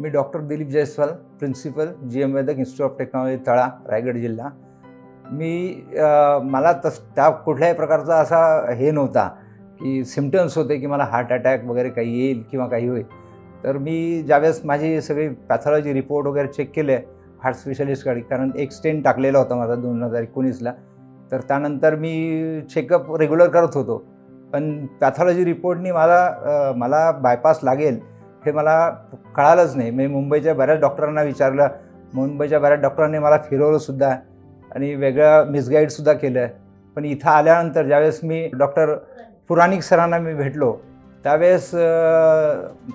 Me doctor Dilip Jaiswal, principal GM Vedak institute of technology Tala, Raigad जिल्हा। मला त्या कुठल्याही प्रकारचा असा हे नव्हता की सिम्पटम्स होते की मला हार्ट अटॅक वगैरे काही येईल किंवा काही होईल। तर मी ज्यावेळेस माझी सगळी पॅथॉलॉजी रिपोर्ट वगैरे चेक केले हार्ट स्पेशलिस्टकडे, कारण एक स्टेंट टाकलेला होता माझा 2019ला। तर त्यानंतर मी चेकअप रेग्युलर करत होतो, पण पॅथॉलॉजी रिपोर्टनी मला बायपास लागेल हे मला कळालंच नाही। मी मुंबईच्या बऱ्याच डॉक्टरांना विचारलं, मुंबईच्या बऱ्याच डॉक्टरांनी मला फिरवलंसुद्धा आणि वेगळं मिसगाईडसुद्धा केलं। पण इथं आल्यानंतर ज्यावेळेस मी डॉक्टर पुराणिक सरांना मी भेटलो त्यावेळेस,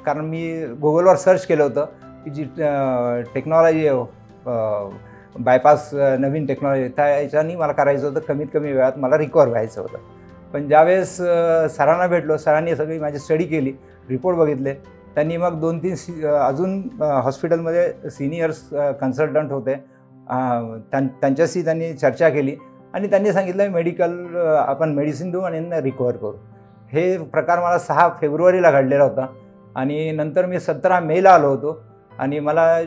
कारण मी गुगलवर सर्च केलं होतं की जी टेक्नॉलॉजी आहे बायपास, नवीन टेक्नॉलॉजी, त्या याच्यानी मला करायचं होतं, कमीत कमी वेळात मला रिकवर व्हायचं होतं। पण ज्यावेळेस सरांना भेटलो, सरांनी सगळी माझी स्टडी केली, रिपोर्ट बघितले। त्यांनी मग 2-3 अजून हॉस्पिटलमध्ये सिनियर्स कन्सल्टंट होते, त्यांच्याशी त्यांनी चर्चा केली आणि त्यांनी सांगितलं आपण मेडिसिन देऊ आणि रिकवर करू। हे प्रकार मला 6 फेब्रुवारीला घडलेला होता आणि नंतर मी 17 मेला आलो होतो आणि मला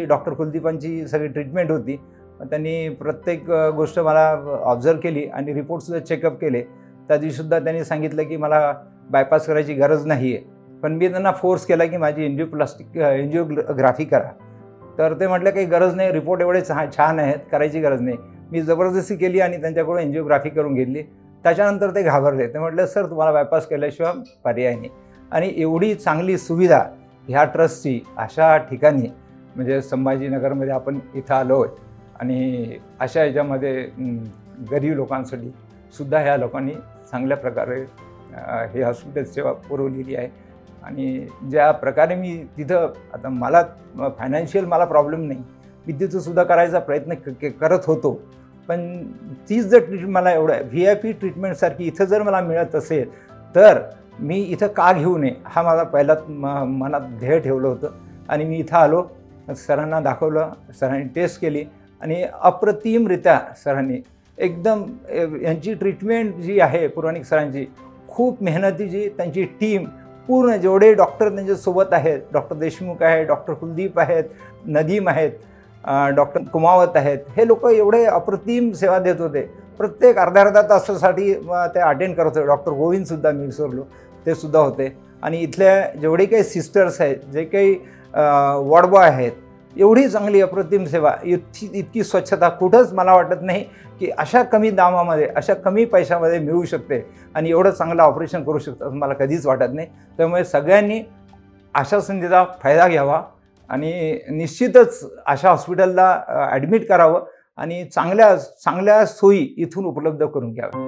डॉक्टर कुलदीपांची सगळी ट्रीटमेंट होती। त्यांनी प्रत्येक गोष्ट मला ऑब्झर्व केली आणि रिपोर्टसुद्धा चेकअप केले। त्या दिवशीसुद्धा त्यांनी सांगितलं की मला बायपास करायची गरज नाही आहे, पण मी त्यांना फोर्स केला की माझी एन्जिओग्राफी करा। तर ते म्हटलं काही गरज नाही, रिपोर्ट एवढे छान आहेत, करायची गरज नाही। मी जबरदस्ती केली आणि त्यांच्याकडून एन्जिओग्राफी करून घेतली। त्याच्यानंतर ते घाबरले, ते म्हटलं सर तुम्हाला बायपास केल्याशिवाय पर्याय नाही। आणि एवढी चांगली सुविधा ह्या ट्रस्टची अशा ठिकाणी, म्हणजे संभाजीनगरमध्ये आपण इथं आलो आहे आणि अशा ह्याच्यामध्ये गरीब लोकांसाठी सुद्धा ह्या लोकांनी चांगल्या प्रकारे हे हॉस्पिटल सेवा पुरवलेली आहे। आणि ज्या प्रकारे मी तिथं, आता मला फायनान्शियल प्रॉब्लेम नाही, मी तिथंसुद्धा करायचा प्रयत्न करत होतो, पण तीच जर ट्रीटमेंट मला एवढं VIP ट्रीटमेंटसारखी इथं जर मला मिळत असेल तर मी इथं का घेऊ नये, हा माझा पहिला मनात ध्येय ठेवलं होतं। आणि मी इथं आलो, सरांना दाखवलं, सरांनी टेस्ट केली आणि अप्रतिमरित्या सरांनी एकदम यांची ट्रीटमेंट जी आहे पुराणिक सरांची, खूप मेहनतीची त्यांची टीम, पूर्ण जेवढे डॉक्टर त्यांच्यासोबत आहेत, डॉक्टर देशमुख आहेत, डॉक्टर कुलदीप आहेत, नदीम आहेत, डॉक्टर कुमावत आहेत, हे लोक एवढे अप्रतिम सेवा देत होते। प्रत्येक अर्ध्या तासासाठी ते अटेंड करत होते। डॉक्टर गोविंदसुद्धा मी विसरलो, ते सुद्धा होते। आणि इथल्या जेवढे काही सिस्टर्स आहेत, जे काही वॉर्ड बॉय आहेत, एवढी चांगली अप्रतिम सेवा, इतकी स्वच्छता कुठंच मला वाटत नाही की अशा कमी दामामध्ये, अशा कमी पैशामध्ये मिळू शकते आणि एवढं चांगलं ऑपरेशन करू शकतं असं मला कधीच वाटत नाही। त्यामुळे सगळ्यांनी अशा संधीचा फायदा घ्यावा आणि निश्चितच अशा हॉस्पिटलला ॲडमिट करावं आणि चांगल्या सोयी इथून उपलब्ध करून घ्याव्या।